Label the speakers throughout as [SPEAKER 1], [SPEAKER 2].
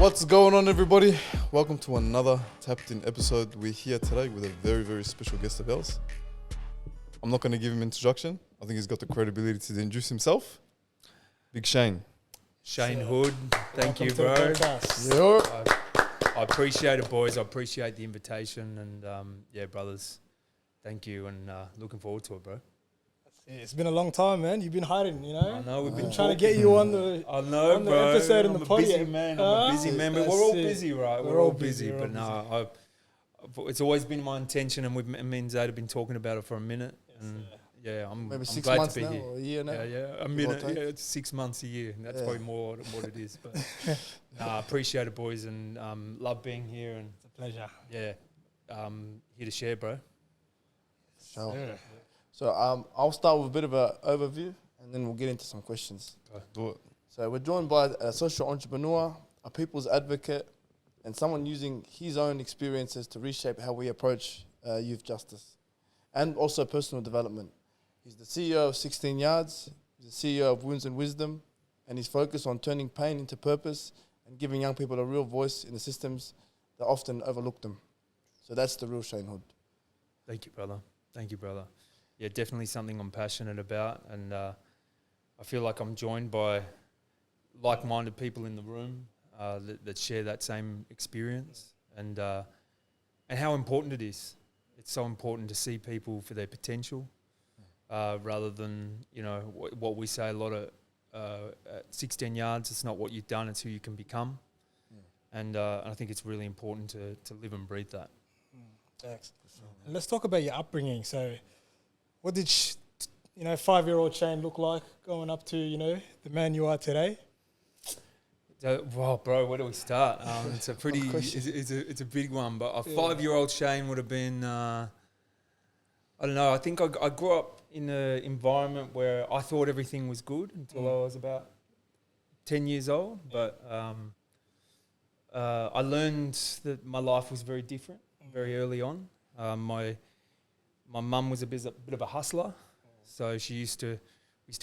[SPEAKER 1] What's going on, everybody? Welcome to another Tapped In episode. We're here today with a very, very special guest of ours. I'm not going to give him introduction. I think he's got the credibility to introduce himself. Big Shayne.
[SPEAKER 2] Shayne Hood, thank you, bro. I appreciate it, boys. I appreciate the invitation, and yeah, brothers, thank you, and looking forward to it, bro.
[SPEAKER 3] It's been a long time, man. You've been hiding, you know.
[SPEAKER 2] I know we've been
[SPEAKER 3] trying to get you on the.
[SPEAKER 2] I know,
[SPEAKER 3] on the
[SPEAKER 2] bro.
[SPEAKER 3] episode in the
[SPEAKER 2] I'm a
[SPEAKER 3] pod,
[SPEAKER 2] busy
[SPEAKER 3] yeah.
[SPEAKER 2] man. I'm a busy man, but we're all busy, right?
[SPEAKER 3] We're all busy,
[SPEAKER 2] but no, it's always been my intention, and me and Zaid have been talking about it for a minute, and yeah, I'm
[SPEAKER 1] Maybe
[SPEAKER 2] I'm
[SPEAKER 1] 6
[SPEAKER 2] glad
[SPEAKER 1] months
[SPEAKER 2] to be
[SPEAKER 1] now
[SPEAKER 2] here.
[SPEAKER 1] or a year now.
[SPEAKER 2] Yeah, a minute. Yeah, it's 6 months, a year. And that's probably more what it is. But I appreciate it, boys, and love being here. And
[SPEAKER 3] It's a pleasure.
[SPEAKER 2] yeah, here to share, bro.
[SPEAKER 1] Sure.
[SPEAKER 3] Yeah.
[SPEAKER 1] So I'll start with a bit of an overview and then we'll get into some questions.
[SPEAKER 2] Do it.
[SPEAKER 1] So we're joined by a social entrepreneur, a people's advocate, and someone using his own experiences to reshape how we approach youth justice and also personal development. He's the CEO of 16 Yards, he's the CEO of Wounds and Wisdom, and he's focused on turning pain into purpose and giving young people a real voice in the systems that often overlook them. So that's the real Shayne Hood.
[SPEAKER 2] Thank you, brother. Thank you, brother. Yeah, definitely something I'm passionate about, and I feel like I'm joined by like-minded people in the room that share that same experience, and how important it is. It's so important to see people for their potential, rather than what we say a lot of at 16 yards. It's not what you've done; it's who you can become, and I think it's really important to live and breathe that.
[SPEAKER 3] Thanks. And let's talk about your upbringing. So, what did 5-year-old Shayne look like going up to the man you are today?
[SPEAKER 2] Well, bro, where do we start? It's a pretty, it's a big one. But a 5-year-old Shayne would have been, I don't know. I think I grew up in an environment where I thought everything was good until I was about 10 years old. But I learned that my life was very different very early on. My mum was a bit of a hustler, so she used to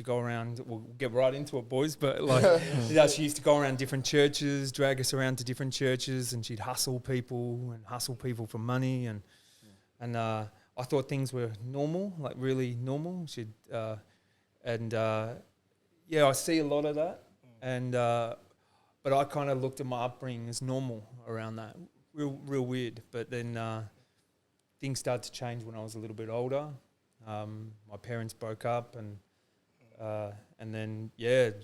[SPEAKER 2] go around. We'll get right into it, boys. But she used to go around different churches, drag us around to different churches, and she'd hustle people for money. And I thought things were normal, like really normal. I see a lot of that. And but I kind of looked at my upbringing as normal around that, real weird. But then things started to change when I was a little bit older. My parents broke up, and then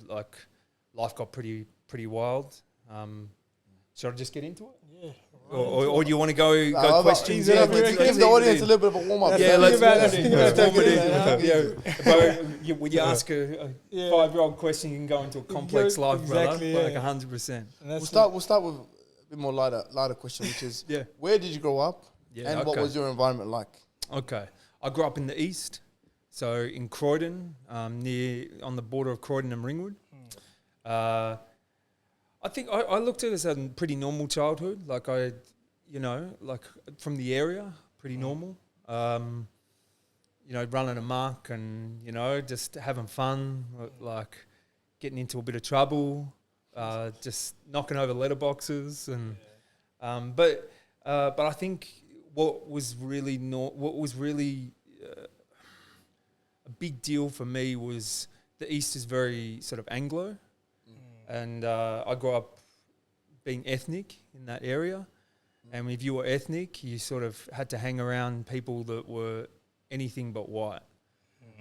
[SPEAKER 2] life got pretty wild. Should I just get into it?
[SPEAKER 3] Yeah.
[SPEAKER 2] Or do you want to go questions?
[SPEAKER 1] Give the audience a little bit of a warm-up.
[SPEAKER 2] Yeah, let's warm it in. When you ask a 5-year-old question, you can go into a complex life, brother. Like 100%.
[SPEAKER 1] We'll start with a bit more lighter question, which is where did you grow up and what was your environment like?
[SPEAKER 2] Okay. I grew up in the east, so in Croydon, on the border of Croydon and Ringwood. I think I looked at it as a pretty normal childhood. Like from the area, pretty normal. Running amok and, just having fun, like getting into a bit of trouble, just knocking over letterboxes. And but I think what was really a big deal for me was the East is very sort of Anglo. And I grew up being ethnic in that area. And if you were ethnic, you sort of had to hang around people that were anything but white.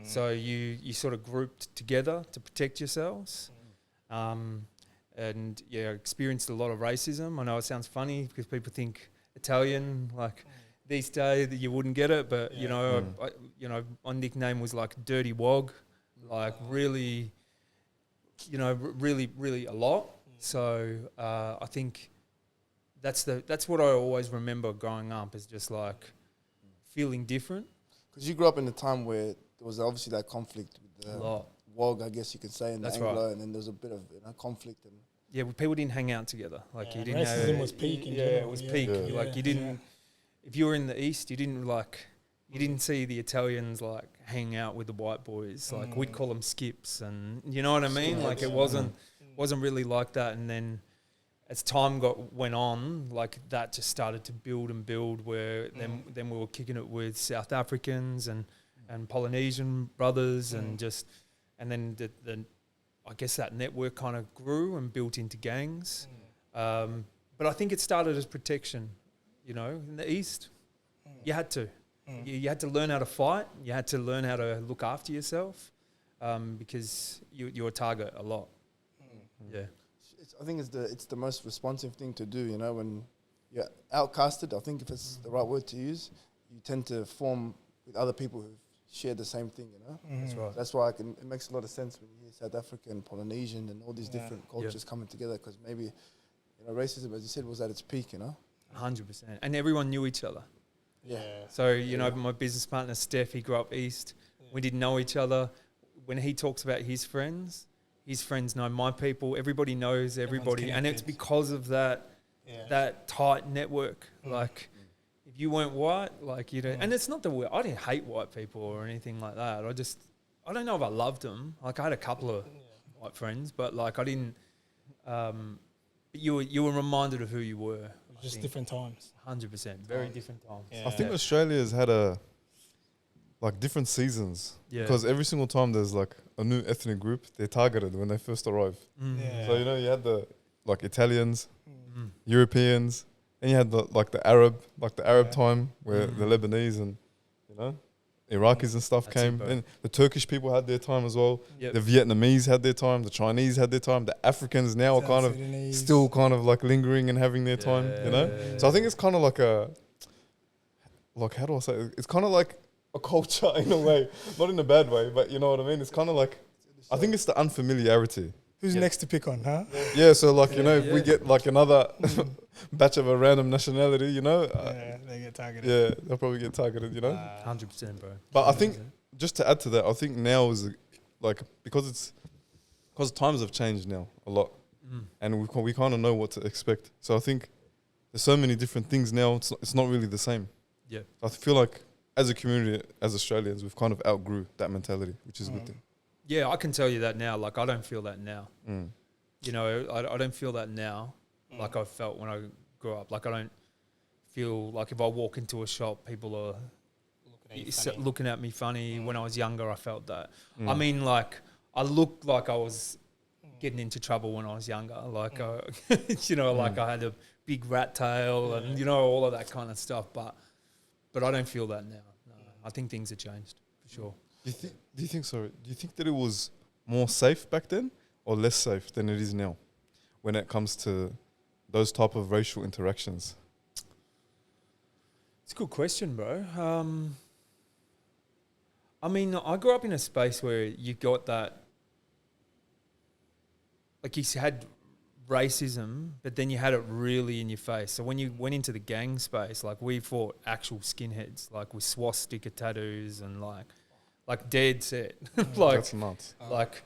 [SPEAKER 2] So you sort of grouped together to protect yourselves. And experienced a lot of racism. I know it sounds funny because people think Italian, like these days that you wouldn't get it. But, my nickname was like Dirty Wog, like really... really a lot. So I think that's what I always remember growing up, is just like feeling different.
[SPEAKER 1] Because you grew up in a time where there was obviously that conflict with the WOG, I guess you could say, in the Anglo, and then there was a bit of conflict. And
[SPEAKER 2] people didn't hang out together. Like you didn't.
[SPEAKER 3] Racism was peak.
[SPEAKER 2] It was peak. Yeah. Like you didn't. If you were in the East, you didn't see the Italians like hang out with the white boys. Like we'd call them skips, and you know what I mean. Like it wasn't really like that. And as time went on, like that just started to build and build. Where then we were kicking it with South Africans and Polynesian brothers, and then I guess that network kind of grew and built into gangs. But I think it started as protection. You know, in the East, you had to. You had to learn how to fight. You had to learn how to look after yourself, because you're a target a lot. Yeah.
[SPEAKER 1] I think it's the most responsive thing to do, you know, when you're outcasted. I think if it's the right word to use, you tend to form with other people who share the same thing, you know.
[SPEAKER 2] That's right.
[SPEAKER 1] That's why it makes a lot of sense when you hear South African, Polynesian, and all these different cultures coming together, because maybe, you know, racism, as you said, was at its peak, you know.
[SPEAKER 2] 100%. And everyone knew each other.
[SPEAKER 1] Yeah.
[SPEAKER 2] So, you know, my business partner, Steph, he grew up East. We didn't know each other. When he talks about his friends know my people. Everybody knows everybody. And it's because of that tight network. Like, if you weren't white, like, you know, and it's not I didn't hate white people or anything like that. I don't know if I loved them. Like, I had a couple of white friends, but like, I didn't, you were reminded of who you were.
[SPEAKER 3] Just different times.
[SPEAKER 2] 100%. Very different times.
[SPEAKER 4] I think Australia's had different seasons, because every single time there's like a new ethnic group, they're targeted when they first arrive. So, you know, you had the like Italians, Europeans, and you had the Arab time where the Lebanese and, you know, Iraqis and stuff came. And the Turkish people had their time as well. The Vietnamese had their time. The Chinese had their time. The Africans now are kind of still kind of like lingering and having their time, you know? So I think it's kind of like how do I say it? It's kind of like a culture in a way, not in a bad way, but you know what I mean? It's kind of like, I think it's the unfamiliarity.
[SPEAKER 3] Who's next to pick on, huh?
[SPEAKER 4] Yeah, so like, you know, if we get like another batch of a random nationality, you know.
[SPEAKER 3] They get targeted.
[SPEAKER 4] Yeah, they'll probably get targeted, you know.
[SPEAKER 2] 100%, bro.
[SPEAKER 4] But I think, just to add to that, I think now is like, because times have changed now a lot. And we kind of know what to expect. So I think there's so many different things now, it's not really the same.
[SPEAKER 2] Yeah.
[SPEAKER 4] I feel like as a community, as Australians, we've kind of outgrew that mentality, which is a good thing.
[SPEAKER 2] Yeah, I can tell you that now. Like, I don't feel that now. You know, I don't feel that now like I felt when I grew up. Like, I don't feel like if I walk into a shop, people are looking at me funny. When I was younger, I felt that. I mean, like, I looked like I was getting into trouble when I was younger. Like, you know, like I had a big rat tail and, you know, all of that kind of stuff. But I don't feel that now. No, I think things have changed, for sure.
[SPEAKER 4] Do you think that it was more safe back then or less safe than it is now when it comes to those type of racial interactions?
[SPEAKER 2] It's a good question, bro. I mean, I grew up in a space where you got that, like, you had racism, but then you had it really in your face. So when you went into the gang space, like, we fought actual skinheads, like with swastika tattoos and like dead set, like
[SPEAKER 4] that's nuts.
[SPEAKER 2] Like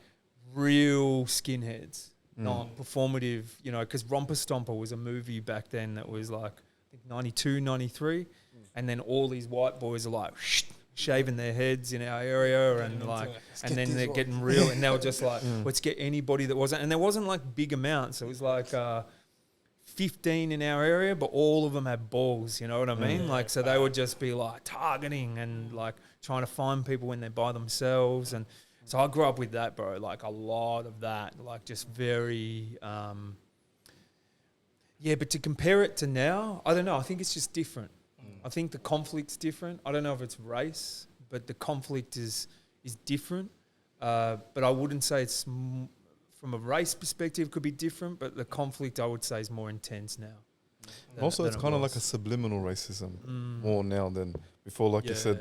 [SPEAKER 2] real skinheads, not performative. You know, because Romper Stomper was a movie back then that was like, I think 92, 93, and then all these white boys are like shaving their heads in our area, and like, and then they're getting real, and they were just like, let's get anybody that wasn't, and there wasn't like big amounts. It was like 15 in our area, but all of them had balls. You know what I mean? Like, so they would just be like targeting and like trying to find people when they're by themselves, and so I grew up with that, bro. Like a lot of that, like just very. Yeah, but to compare it to now, I don't know. I think it's just different. I think the conflict's different. I don't know if it's race, but the conflict is different. But I wouldn't say it's from a race perspective could be different, but the conflict I would say is more intense now.
[SPEAKER 4] Also, it's kind of like a subliminal racism more now than before. Like you said,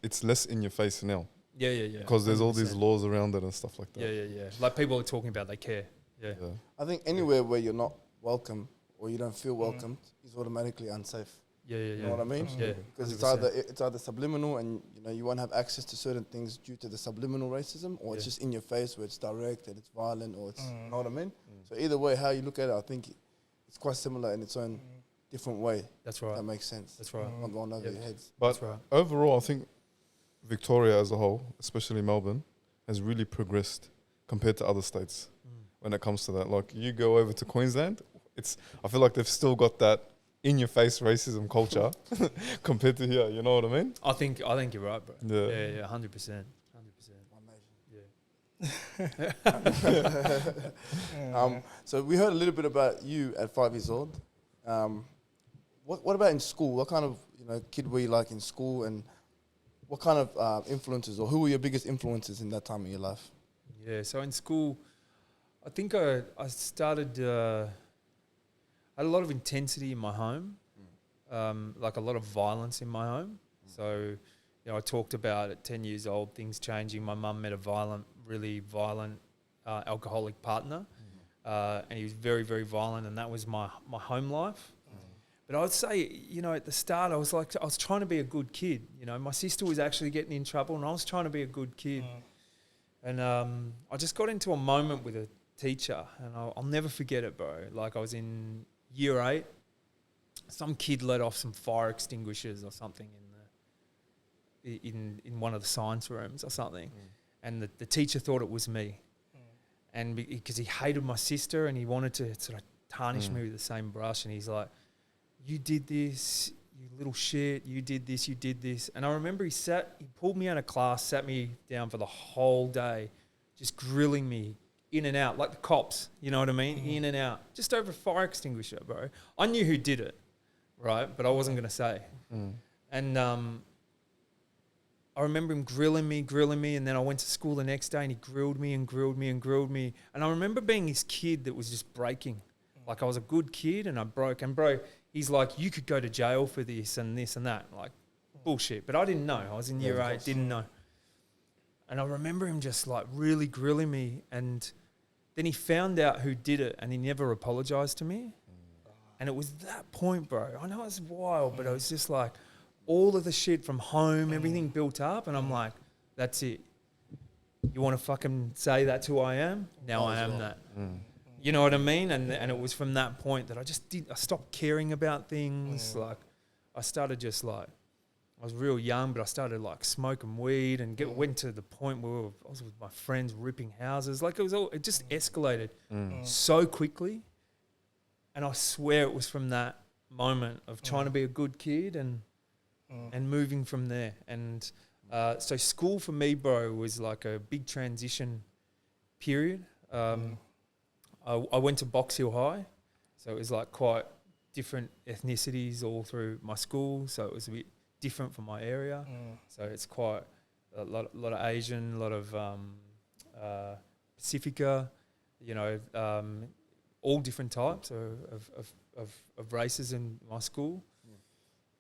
[SPEAKER 4] it's less in your face now.
[SPEAKER 2] Yeah.
[SPEAKER 4] Because there's all these laws around it and stuff like that.
[SPEAKER 2] Yeah. Like people are talking about, they care. Yeah.
[SPEAKER 1] I think anywhere where you're not welcome or you don't feel welcomed is automatically unsafe.
[SPEAKER 2] Yeah.
[SPEAKER 1] You know what I mean?
[SPEAKER 2] Yeah.
[SPEAKER 1] Because it's either subliminal, and you know you won't have access to certain things due to the subliminal racism, or it's just in your face where it's direct and it's violent, or it's you know what I mean. So either way, how you look at it, I think it's quite similar in its own different way.
[SPEAKER 2] That's right.
[SPEAKER 1] That makes sense.
[SPEAKER 2] That's right.
[SPEAKER 1] Not going over your heads.
[SPEAKER 4] But overall, I think Victoria as a whole, especially Melbourne, has really progressed compared to other states when it comes to that. Like, you go over to Queensland, I feel like they've still got that in your face racism culture compared to here. You know what I mean?
[SPEAKER 2] I think you're right, bro. Yeah, 100%.
[SPEAKER 1] So we heard a little bit about you at 5 years old. What about in school? What kind of kid were you like in school, and what kind of influences, or who were your biggest influences in that time of your life?
[SPEAKER 2] Yeah, so in school, I think I started. I had a lot of intensity in my home, like a lot of violence in my home. So, I talked about at 10 years old things changing. My mum met a really violent alcoholic partner, and he was very, very violent, and that was my home life. But I would say, at the start, I was trying to be a good kid. My sister was actually getting in trouble, and I was trying to be a good kid. And I just got into a moment with a teacher, and I'll never forget it, bro. Like, I was in year 8. Some kid let off some fire extinguishers or something in one of the science rooms or something, and the teacher thought it was me, and because he hated my sister and he wanted to sort of tarnish me with the same brush, and he's like, "You did this, you little shit. You did this, you did this." And I remember he pulled me out of class, sat me down for the whole day, just grilling me in and out, like the cops, you know what I mean? In and out, just over a fire extinguisher, bro. I knew who did it, right? But I wasn't going to say. And I remember him grilling me, and then I went to school the next day and he grilled me. And I remember being this kid that was just breaking. Like, I was a good kid and I broke. And bro, he's like, "You could go to jail for this and this and that." Like, bullshit. But I didn't know. I was in year 8, didn't know. And I remember him just like really grilling me, and then he found out who did it and he never apologized to me. And it was that point, bro. I know it's wild, but it was just like all of the shit from home, everything built up. And I'm like, that's it. You want to fucking say that's who I am? Now I am that. You know what I mean? And it was from that point that I stopped caring about things. Like, I started just like, I was real young, but I started like smoking weed and went to the point where I was with my friends ripping houses. Like, it just escalated so quickly. And I swear it was from that moment of trying to be a good kid and moving from there. And so school for me, bro, was like a big transition period. I went to Box Hill High, so it was like quite different ethnicities all through my school. So it was a bit different from my area. So it's quite a lot of Asian, a lot of Pacifica, all different types of races in my school.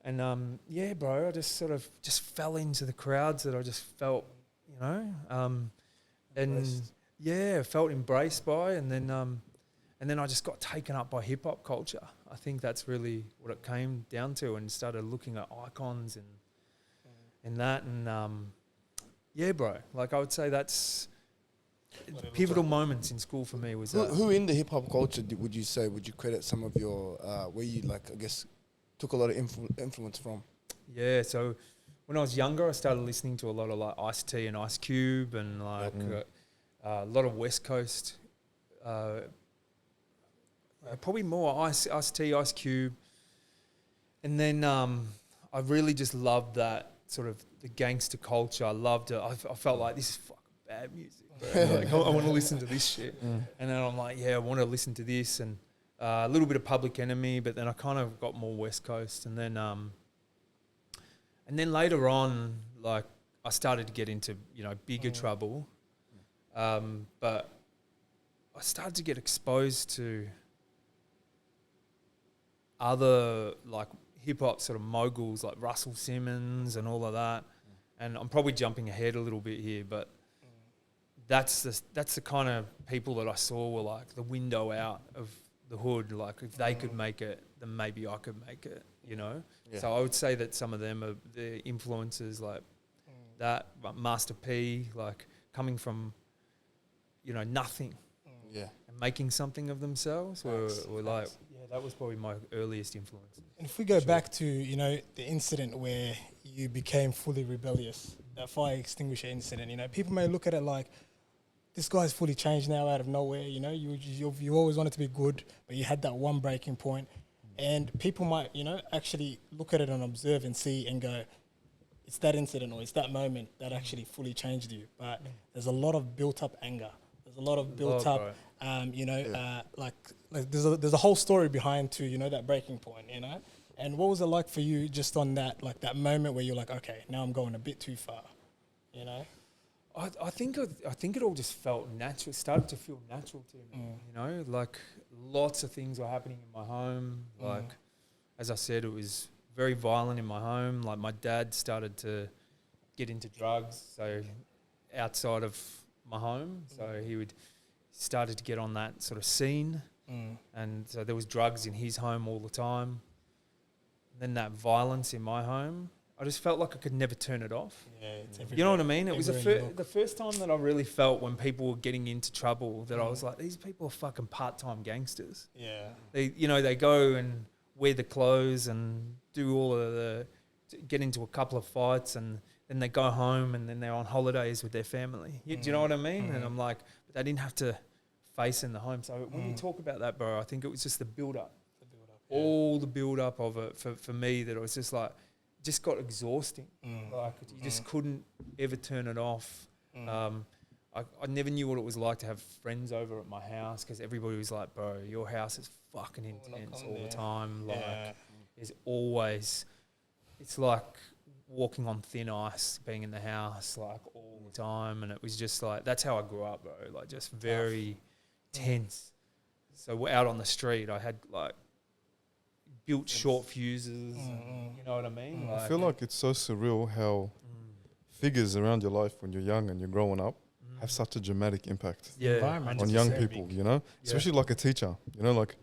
[SPEAKER 2] And bro, I just sort of just fell into the crowds that I just felt, felt embraced by, and then I just got taken up by hip hop culture. I think that's really what it came down to, and started looking at icons and that, and bro, like I would say that's pivotal moments in school for me. Was
[SPEAKER 1] who in the hip hop culture would you credit some of your where you like, I guess, took a lot of influence from?
[SPEAKER 2] Yeah, so when I was younger, I started listening to a lot of like Ice-T and Ice Cube, and like a lot of West Coast, probably more Ice-T, Ice Cube, and then I really just loved that sort of the gangster culture. I loved it. I felt like this is fucking bad music. Like, I want to listen to this shit, and then I'm like, I want to listen to this, and a little bit of Public Enemy, but then I kind of got more West Coast, and then later on, like, I started to get into bigger trouble, but I started to get exposed to other like hip hop sort of moguls like Russell Simmons and all of that, and I'm probably jumping ahead a little bit here, but that's the kind of people that I saw were like the window out of the hood. Like, if they could make it, then maybe I could make it, Yeah. So I would say that some of them are the influences like that, like Master P, like coming from, nothing. And making something of themselves were like, that was probably my earliest influence.
[SPEAKER 3] And if we go back to, the incident where you became fully rebellious, that fire extinguisher incident, people may look at it like, this guy's fully changed now out of nowhere. You know, you always wanted to be good, but you had that one breaking point, and people might, you know, actually look at it and observe and see and go, it's that incident or it's that moment that actually fully changed you. But there's a lot of built up anger. There's a lot of built up, like there's a whole story behind to, you know, that breaking point, you know. And what was it like for you just on that, like that moment where you're like, okay, now I'm going a bit too far, you know?
[SPEAKER 2] I think it all just felt natural. It started to feel natural to me, you know? Like, lots of things were happening in my home. Like, as I said, it was very violent in my home. Like, my dad started to get into drugs, so outside of my home. So he started to get on that sort of scene. And so there was drugs in his home all the time. Then that violence in my home, I just felt like I could never turn it off. Yeah, it's you know what I mean? It was the first time that I really felt when people were getting into trouble that I was like, these people are fucking part-time gangsters. Yeah. They go and wear the clothes and do all of get into a couple of fights, and then they go home and then they're on holidays with their family. Do you know what I mean? And I'm like, but they didn't have to face in the home. So when you talk about that, bro, I think it was just the build-up. All the build-up of it for me, that it was just like, just got exhausting. Like, you just couldn't ever turn it off. I never knew what it was like to have friends over at my house, because everybody was like, bro, your house is fucking intense all the time. Like, there's always, it's like walking on thin ice being in the house, like, all the time. And it was just like, that's how I grew up, bro. Like, just very tense. So out on the street, I had like built short fuses. You know what I mean?
[SPEAKER 4] I feel like it's so surreal how figures around your life when you're young and you're growing up have such a dramatic impact on young people, you know? Especially like a teacher, you know, like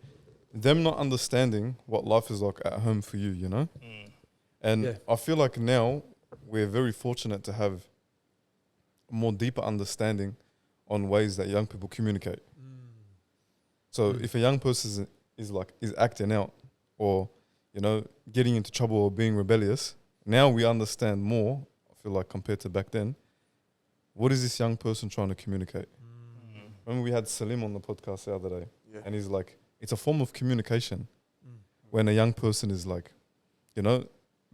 [SPEAKER 4] them not understanding what life is like at home for you, you know? And I feel like now we're very fortunate to have a more deeper understanding on ways that young people communicate. So if a young person is acting out, or, you know, getting into trouble or being rebellious, now we understand more, I feel like, compared to back then. What is this young person trying to communicate? Remember we had Salim on the podcast the other day, and he's like, it's a form of communication when a young person is like, you know,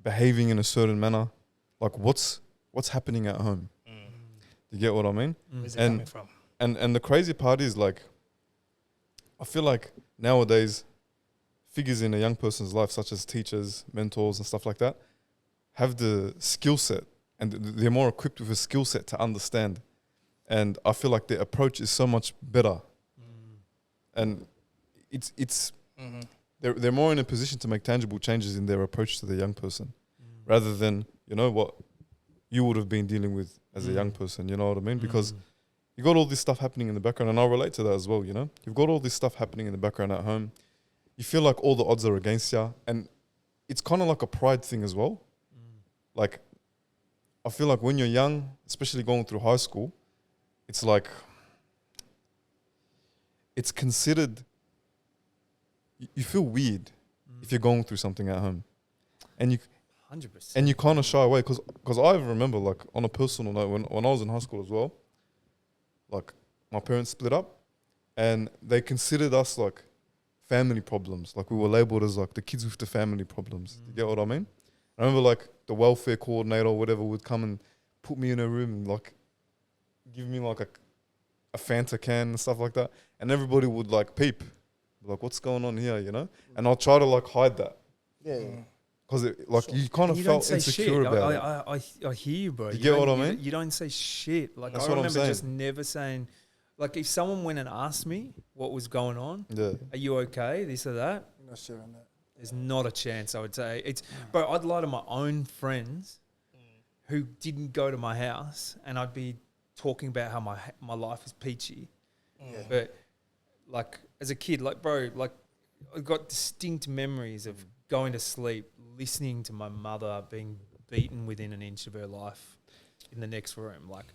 [SPEAKER 4] behaving in a certain manner. Like, what's happening at home? You get what I mean?
[SPEAKER 3] Where's it coming from?
[SPEAKER 4] And the crazy part is, like, I feel like nowadays, figures in a young person's life, such as teachers, mentors, and stuff like that, have the skill set, and they're more equipped with a skill set to understand. And I feel like their approach is so much better. And they're more in a position to make tangible changes in their approach to the young person, rather than, you know, what you would have been dealing with as a young person. You know what I mean? Because you got all this stuff happening in the background, and I'll relate to that as well. You know, you've got all this stuff happening in the background at home. You feel like all the odds are against you, and it's kind of like a pride thing as well. Like, I feel like when you're young, especially going through high school, it's like, it's considered, you feel weird if you're going through something at home. And you 100%. And you kind of shy away, because I remember, like, on a personal note, when I was in high school as well, like, my parents split up, and they considered us like family problems. Like, we were labeled as like the kids with the family problems. You get what I mean? I remember, like, the welfare coordinator or whatever would come and put me in a room and, like, give me like a Fanta can and stuff like that, and everybody would like peep, like, what's going on here, you know? And I'll try to like hide that. Because like, you kind of felt insecure about it.
[SPEAKER 2] I hear you, bro.
[SPEAKER 4] You get what I mean?
[SPEAKER 2] You don't say shit. Like,
[SPEAKER 4] That's
[SPEAKER 2] I
[SPEAKER 4] what I'm
[SPEAKER 2] remember
[SPEAKER 4] saying.
[SPEAKER 2] just never saying, like, if someone went and asked me what was going on, are you okay, this or that?
[SPEAKER 1] I'm not sure on that.
[SPEAKER 2] There's not a chance, I would say. It's, bro, I'd lie to my own friends who didn't go to my house, and I'd be talking about how my life is peachy. But, like, as a kid, like, bro, like, I've got distinct memories of going to sleep, listening to my mother being beaten within an inch of her life in the next room, like,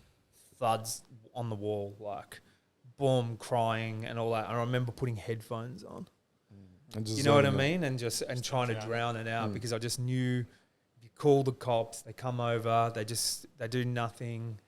[SPEAKER 2] thuds on the wall, like, boom, crying and all that. I remember putting headphones on. You know what I mean? And trying to drown it out, because I just knew if you call the cops, they come over, they do nothing.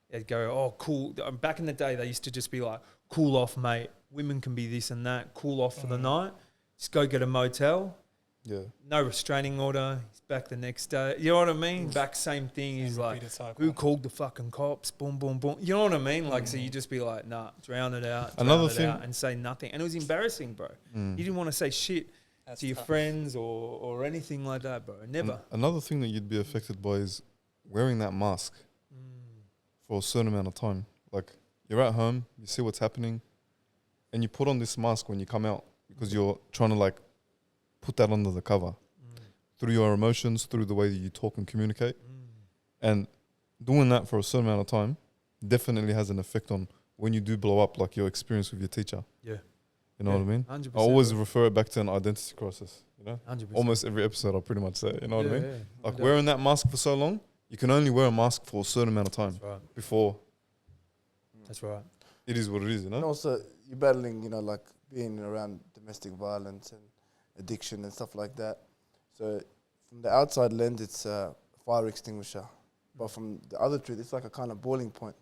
[SPEAKER 2] they'd go, oh, cool. Back in the day, they used to just be like, cool off, mate. Women can be this and that. Cool off for the night. Just go get a motel.
[SPEAKER 4] Yeah.
[SPEAKER 2] No restraining order. He's back the next day. You know what I mean? Back, same thing. He's like, who called the fucking cops? Boom, boom, boom. You know what I mean? Like, so you just be like, nah, drown it out, and say nothing. And it was embarrassing, bro. You didn't want to say shit to your friends or anything like that, bro. Never.
[SPEAKER 4] Another thing that you'd be affected by is wearing that mask for a certain amount of time. Like, you're at home, you see what's happening, and you put on this mask when you come out because you're trying to, like, put that under the cover through your emotions, through the way that you talk and communicate. And doing that for a certain amount of time definitely has an effect on when you do blow up, like your experience with your teacher.
[SPEAKER 2] Yeah.
[SPEAKER 4] You know what I mean?
[SPEAKER 2] 100%.
[SPEAKER 4] I always refer it back to an identity crisis, you know?
[SPEAKER 2] 100%.
[SPEAKER 4] Almost every episode I'll pretty much say it, you know what I mean?
[SPEAKER 2] Yeah.
[SPEAKER 4] Like wearing that mask for so long, you can only wear a mask for a certain amount of time before.
[SPEAKER 2] That's right.
[SPEAKER 4] It is what it is, you know?
[SPEAKER 1] And also, you're battling, you know, like being around domestic violence and addiction and stuff like that. So from the outside lens, it's a fire extinguisher. But from the other truth, it's like a kind of boiling point.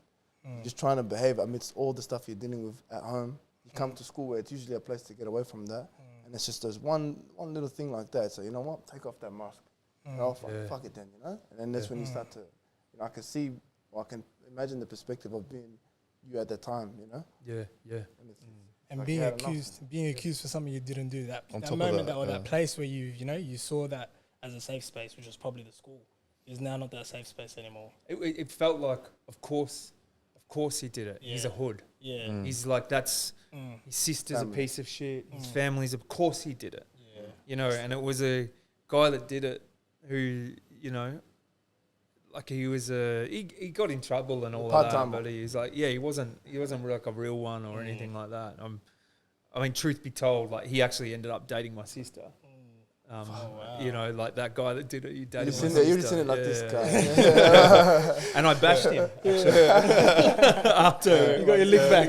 [SPEAKER 1] You're just trying to behave amidst all the stuff you're dealing with at home. You come to school where it's usually a place to get away from that. And it's just there's one little thing like that. So you know what? Take off that mask. Fuck it then, you know? And then that's when you start to, you know, I can see, or I can imagine the perspective of being you at that time, you know?
[SPEAKER 2] Yeah.
[SPEAKER 3] And
[SPEAKER 1] like
[SPEAKER 3] being accused for something you didn't do. That
[SPEAKER 4] On
[SPEAKER 3] that
[SPEAKER 4] top of
[SPEAKER 3] moment,
[SPEAKER 4] that,
[SPEAKER 3] or that place where you saw that as a safe space, which was probably the school, is now not that safe space anymore.
[SPEAKER 2] It felt like, of course he did it. He's a hood.
[SPEAKER 3] Yeah.
[SPEAKER 2] He's like, that's his sister's
[SPEAKER 1] Family.
[SPEAKER 2] a piece of shit. His family's, of course he did it.
[SPEAKER 3] Yeah.
[SPEAKER 2] You know, and it was a guy that did it who, you know, like he was he got in trouble and all of that, but he's like, he wasn't like a real one or anything like that. I mean, truth be told, like he actually ended up dating my sister. You know, like that guy that did it, he dated my sister.
[SPEAKER 1] You've seen it like this guy.
[SPEAKER 2] And I bashed him after
[SPEAKER 3] You got your lick back.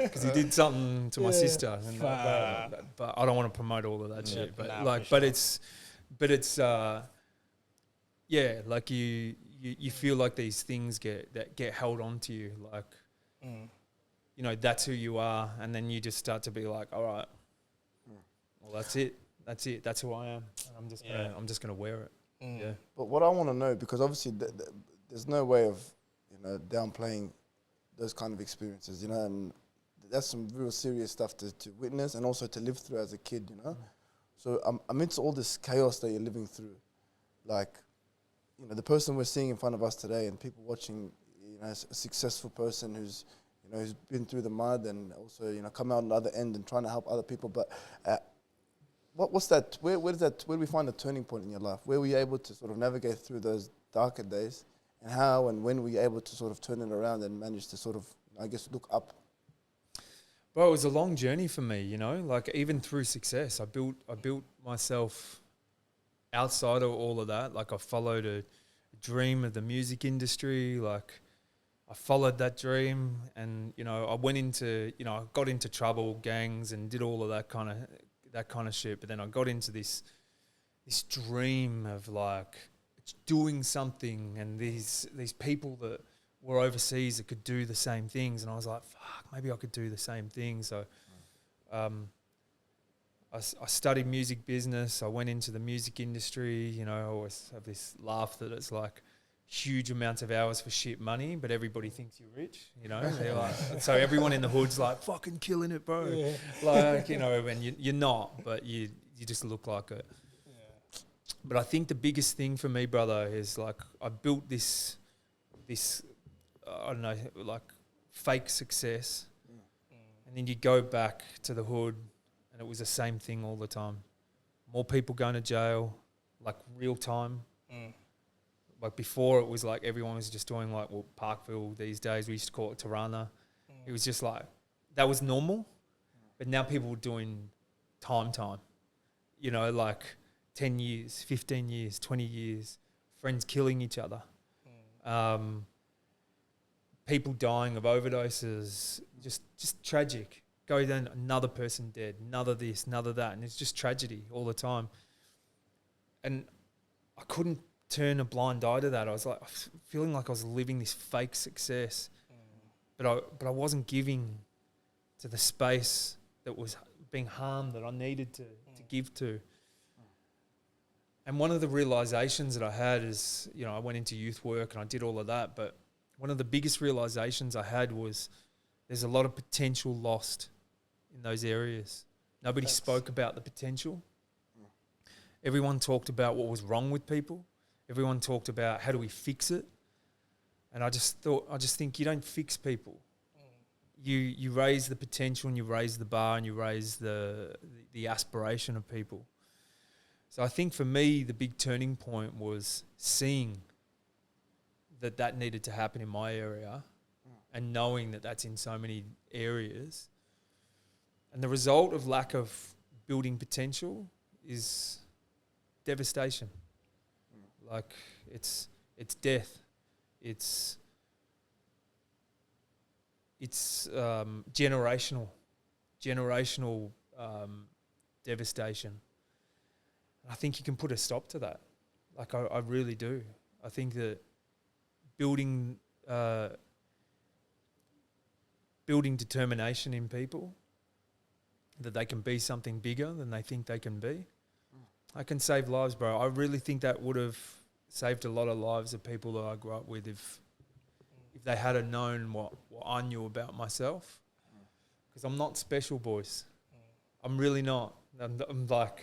[SPEAKER 2] because he did something to my sister. And but I don't want to promote all of that shit. But it's like you feel like these things get held on to you, like you know, that's who you are, and then you just start to be like, all right, well, that's it, that's who I am, and I'm just gonna wear it. Yeah.
[SPEAKER 1] But what I want to know, because obviously there's no way of, you know, downplaying those kind of experiences, you know, and that's some real serious stuff to witness and also to live through as a kid, you know. So amidst all this chaos that you're living through, like, you know, the person we're seeing in front of us today and people watching, you know, a successful person who's, you know, who's been through the mud and also, you know, come out on the other end and trying to help other people. But what's that? Where do we find the turning point in your life? Where were you able to sort of navigate through those darker days, and how and when were you able to sort of turn it around and manage to sort of, I guess, look up?
[SPEAKER 2] Well, it was a long journey for me, you know, like even through success, I built myself outside of all of that. Like I followed a dream of the music industry. Like I followed that dream, and, you know, I went into, you know, I got into trouble, gangs, and did all of that kind of shit. But then I got into this dream of like doing something, and these people that were overseas that could do the same things, and I was like, fuck, maybe I could do the same thing. So I studied music business. I went into the music industry. You know, I always have this laugh that it's like huge amounts of hours for shit money, but everybody thinks you're rich, you know. They're like, so everyone in the hood's like, fucking killing it, bro. Yeah. Like, you know, and you're not, but you just look like it. Yeah. But I think the biggest thing for me, brother, is like I built this I don't know, like fake success, and then you go back to the hood, and it was the same thing all the time. More people going to jail, like real time. Like before, it was like everyone was just doing like, well, Parkville these days, we used to call it Tirana. It was just like, that was normal. But now people were doing time. You know, like 10 years, 15 years, 20 years, friends killing each other. People dying of overdoses, just tragic. Go then, another person dead, another this, another that. And it's just tragedy all the time. And I couldn't turn a blind eye to that. I was like feeling like I was living this fake success, but I wasn't giving to the space that was being harmed that I needed to give to. And one of the realizations that I had is, you know, I went into youth work and I did all of that, but one of the biggest realizations I had was there's a lot of potential lost in those areas. Nobody spoke about the potential. Everyone talked about what was wrong with people. Everyone talked about how do we fix it. And I just think you don't fix people. You raise the potential and you raise the bar and you raise the aspiration of people. So I think for me, the big turning point was seeing that needed to happen in my area and knowing that that's in so many areas. And the result of lack of building potential is devastation. Like it's death. It's generational devastation. I think you can put a stop to that. Like I really do. I think that building determination in people, that they can be something bigger than they think they can be, I can save lives, bro. I really think that would have saved a lot of lives of people that I grew up with if they had have known what I knew about myself. Because I'm not special, boys. I'm really not. I'm like,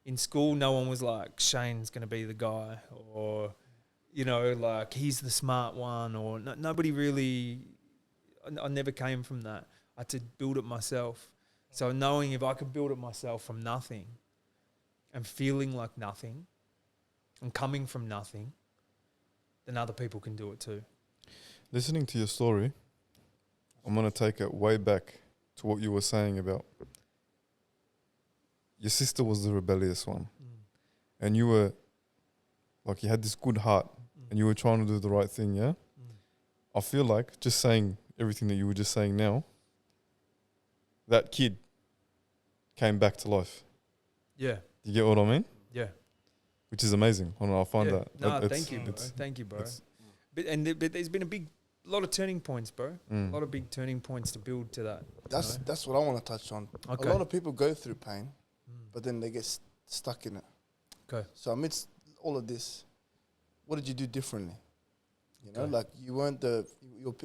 [SPEAKER 2] in school, no one was like, Shayne's going to be the guy, or, you know, like, he's the smart one, or nobody really, I never came from that. I had to build it myself. So knowing if I could build it myself from nothing and feeling like nothing and coming from nothing, then other people can do it too.
[SPEAKER 4] Listening to your story, I'm going to take it way back to what you were saying about your sister was the rebellious one. And you were, like, you had this good heart and you were trying to do the right thing, yeah? I feel like just saying everything that you were just saying now, that kid came back to life.
[SPEAKER 2] Yeah.
[SPEAKER 4] You get what I mean?
[SPEAKER 2] Yeah.
[SPEAKER 4] Which is amazing. I don't know, I find that.
[SPEAKER 2] No, thank you, bro. Thank you, bro. But there's been a lot of turning points, bro. A lot of big turning points to build to that.
[SPEAKER 1] That's what I want to touch on. Okay. A lot of people go through pain, but then they get stuck in it.
[SPEAKER 2] Okay.
[SPEAKER 1] So amidst all of this, what did you do differently? You know, like you weren't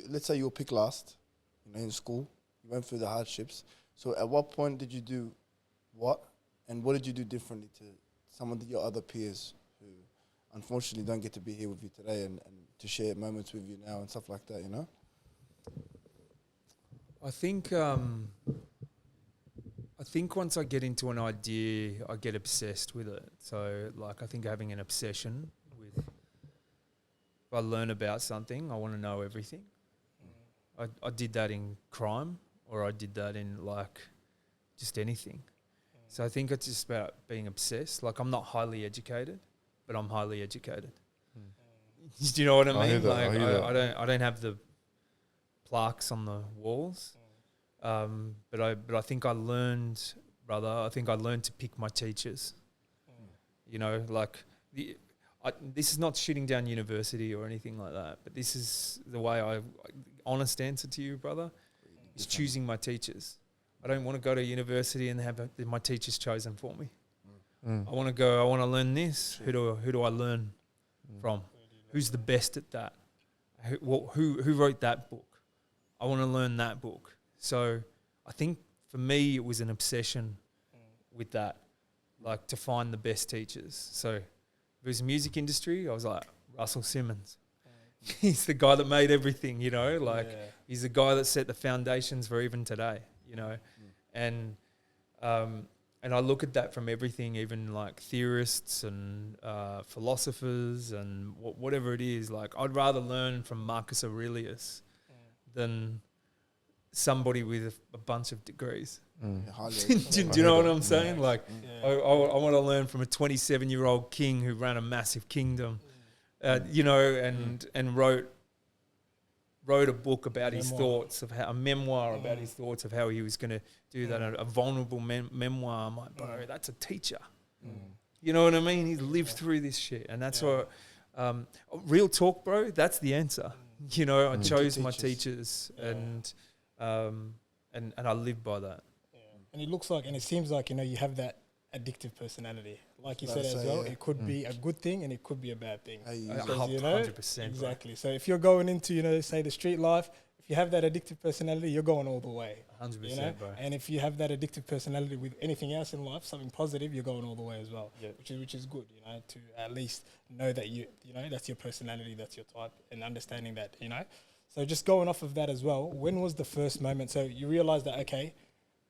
[SPEAKER 1] let's say you were picked last, you know, in school. You went through the hardships. So at what point did you do what? And what did you do differently to some of your other peers who unfortunately don't get to be here with you today and to share moments with you now and stuff like that, you know?
[SPEAKER 2] I think once I get into an idea, I get obsessed with it. So, like, I think having an obsession with, if I learn about something, I want to know everything. I did that in crime, or I did that in, like, just anything. So I think it's just about being obsessed. Like, I'm not highly educated, but I'm highly educated. Do you know what I mean? I don't have the plaques on the walls. But I think I learned, brother. I think I learned to pick my teachers. You know, like this is not shooting down university or anything like that. But this is the way honest answer to you, brother, is choosing my teachers. I don't want to go to university and have my teachers chosen for me. I want to learn this. Who do I learn from? Who's the best at that? Who wrote that book? I want to learn that book. So I think for me it was an obsession with that, like to find the best teachers. So if it was music industry, I was like, Russell Simmons. He's the guy that made everything, you know, like he's the guy that set the foundations for even today, you know. And I look at that from everything, even like theorists and philosophers and whatever it is. Like, I'd rather learn from Marcus Aurelius than somebody with a bunch of degrees. Do you know what I'm saying? Like, I want to learn from a 27-year-old king who ran a massive kingdom, you know, and wrote a book about his thoughts of a memoir about his thoughts of how he was going to do that, a vulnerable memoir. I'm like, bro, that's a teacher. You know what I mean? He's lived through this shit, and that's what Real talk, bro. That's the answer. You know, I chose my
[SPEAKER 1] Teachers.
[SPEAKER 2] teachers, and I live by that.
[SPEAKER 3] Yeah. And it looks like, and it seems like, you know, you have that addictive personality. Like you said as well, it could be a good thing and it could be a bad thing. Because, you know,
[SPEAKER 2] 100%.
[SPEAKER 3] exactly. So if you're going into, you know, say the street life, if you have that addictive personality, you're going all the way.
[SPEAKER 2] 100%,
[SPEAKER 3] You know?
[SPEAKER 2] bro.
[SPEAKER 3] And if you have that addictive personality with anything else in life, something positive, you're going all the way as well.
[SPEAKER 2] Yeah.
[SPEAKER 3] Which is good, you know, to at least know that you know, that's your personality, that's your type, and understanding that, you know. So just going off of that as well, when was the first moment? So you realize that, okay,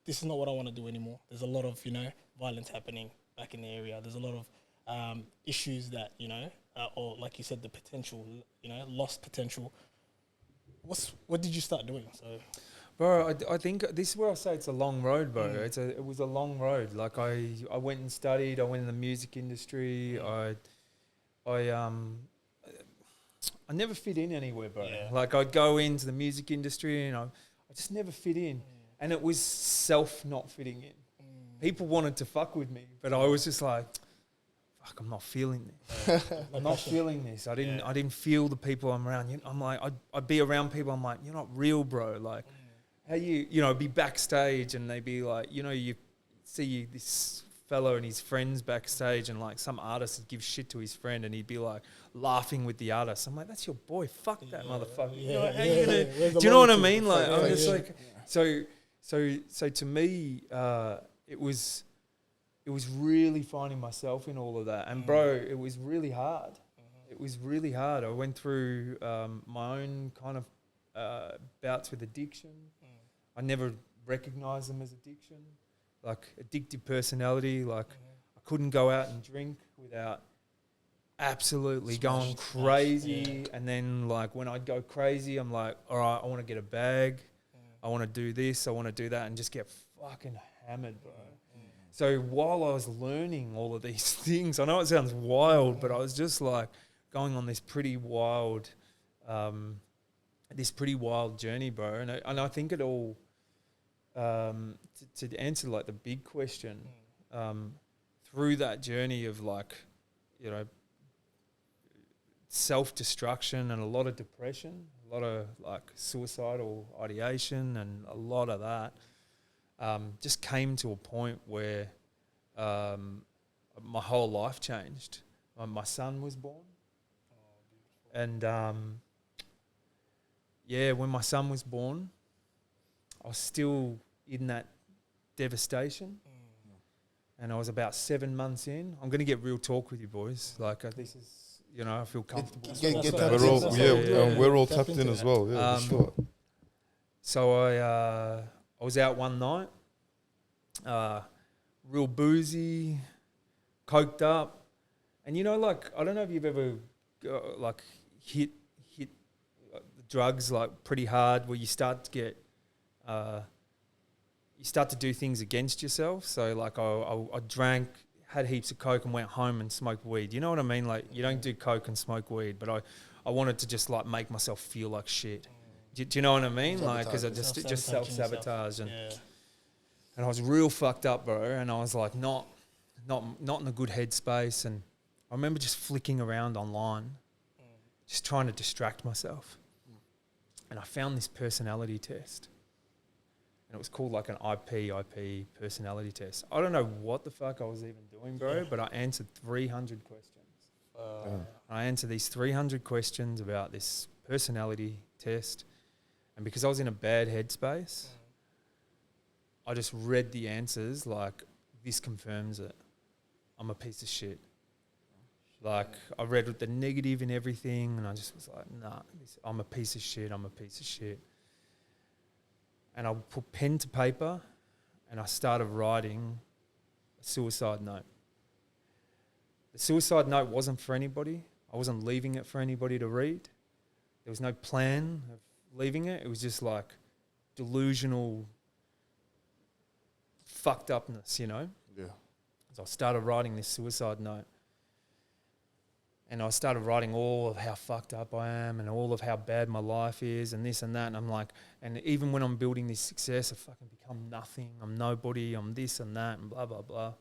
[SPEAKER 3] this is not what I want to do anymore. There's a lot of, you know, violence happening back in the area. There's a lot of issues that, you know, or like you said, the potential, you know, lost potential. What did you start doing? So,
[SPEAKER 2] bro, I think this is where I say it's a long road, bro. It was a long road. Like I went and studied. I went in the music industry. I never fit in anywhere, bro.
[SPEAKER 3] Yeah.
[SPEAKER 2] Like I'd go into the music industry and I just never fit in. And it was self not fitting in. People wanted to fuck with me, but I was just like, fuck, I'm not feeling this. I'm not feeling this. I didn't feel the people I'm around. You know, I'm like, I'd be around people. I'm like, you're not real, bro. Like, how you know, be backstage and they'd be like, you know, you see this fellow and his friends backstage and like some artist would give shit to his friend and he'd be like laughing with the artist. I'm like, that's your boy. Fuck that motherfucker. You know, how you gonna, do you know what I mean? Like, I'm just like, so to me, it was really finding myself in all of that. And bro, it was really hard. It was really hard. I went through my own kind of bouts with addiction. I never recognized them as addiction. Like addictive personality, like I couldn't go out and drink without absolutely going crazy. And then like when I'd go crazy, I'm like, all right, I want to get a bag. I want to do this, I want to do that, and just get fucking hammered, bro. So while I was learning all of these things, I know it sounds wild, but I was just like going on this pretty wild journey, bro. And I think it all, to answer like the big question, through that journey of like, you know, self-destruction and a lot of depression, a lot of like suicidal ideation and a lot of that, just came to a point where my whole life changed. My son was born. And when my son was born, I was still in that devastation. And I was about 7 months in. I'm going to get real talk with you boys. Like this is, you know, I feel comfortable.
[SPEAKER 4] We're all tapped in as well. Yeah, for sure.
[SPEAKER 2] So I was out one night, real boozy, coked up, and you know, like I don't know if you've ever like hit the drugs like pretty hard, where you start to get you start to do things against yourself. So like I drank, had heaps of coke, and went home and smoked weed. You know what I mean? Like you don't do coke and smoke weed, but I wanted to just like make myself feel like shit. Do you know what I mean? Like because I just self-sabotage and I was real fucked up, bro. And I was like not in a good headspace. And I remember just flicking around online, just trying to distract myself. And I found this personality test. And it was called like an IP personality test. I don't know what the fuck I was even doing, bro, but I answered 300 questions. I answered these 300 questions about this personality test. And because I was in a bad headspace, I just read the answers like, this confirms it. I'm a piece of shit. Like, I read the negative in everything, and I just was like, nah, I'm a piece of shit, I'm a piece of shit. And I put pen to paper, and I started writing a suicide note. The suicide note wasn't for anybody. I wasn't leaving it for anybody to read. There was no plan of leaving it. It was just like delusional fucked upness, you know?
[SPEAKER 1] Yeah.
[SPEAKER 2] So I started writing this suicide note. And I started writing all of how fucked up I am and all of how bad my life is and this and that. And I'm like, and even when I'm building this success, I fucking become nothing. I'm nobody. I'm this and that and blah, blah, blah.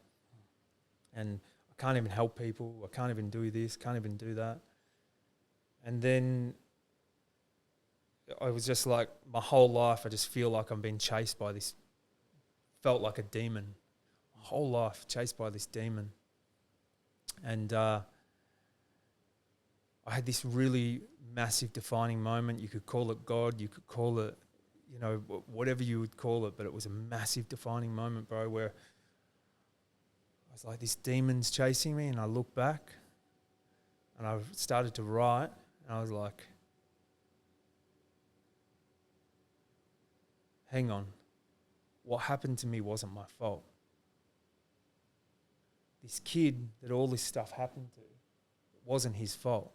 [SPEAKER 2] And I can't even help people. I can't even do this, can't even do that. And then I was just like, my whole life, I just feel like I'm being chased by this, felt like a demon. My whole life chased by this demon. And I had this really massive defining moment. You could call it God, you could call it, you know, whatever you would call it, but it was a massive defining moment, bro, where I was like, this demon's chasing me, and I look back and I started to write, and I was like, hang on, what happened to me wasn't my fault. This kid that all this stuff happened to, it wasn't his fault.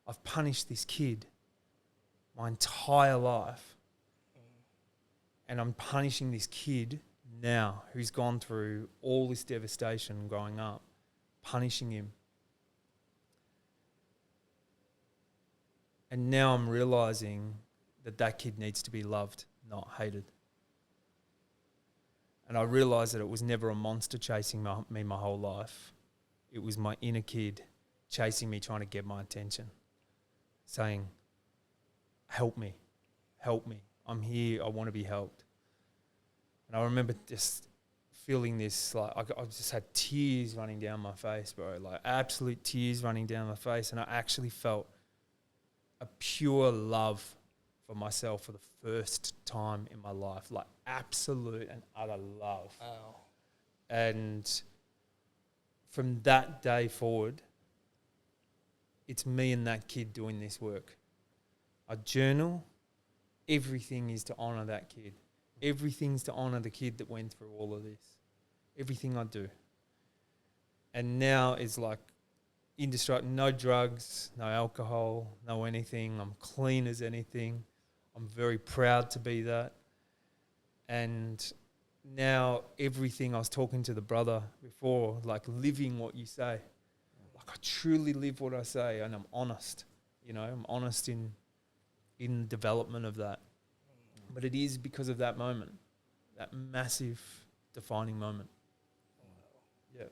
[SPEAKER 2] I've punished this kid my entire life, and I'm punishing this kid now who's gone through all this devastation growing up, punishing him. And now I'm realizing that that kid needs to be loved, not hated. And I realized that it was never a monster chasing me my whole life. It was my inner kid chasing me, trying to get my attention, saying, help me, I'm here, I want to be helped. And I remember just feeling this, like, I just had tears running down my face, bro, like absolute tears running down my face. And I actually felt a pure love for myself for the first time in my life, like absolute and utter love.
[SPEAKER 3] Wow.
[SPEAKER 2] And from that day forward, it's me and that kid doing this work. I journal. Everything is to honour that kid. Everything's to honour the kid that went through all of this. Everything I do. And now it's like indestructible, no drugs, no alcohol, no anything. I'm clean as anything. I'm very proud to be that. And now everything, I was talking to the brother before, like living what you say. Like I truly live what I say, and I'm honest. You know, I'm honest in the development of that. But it is because of that moment, that massive defining moment. Yeah.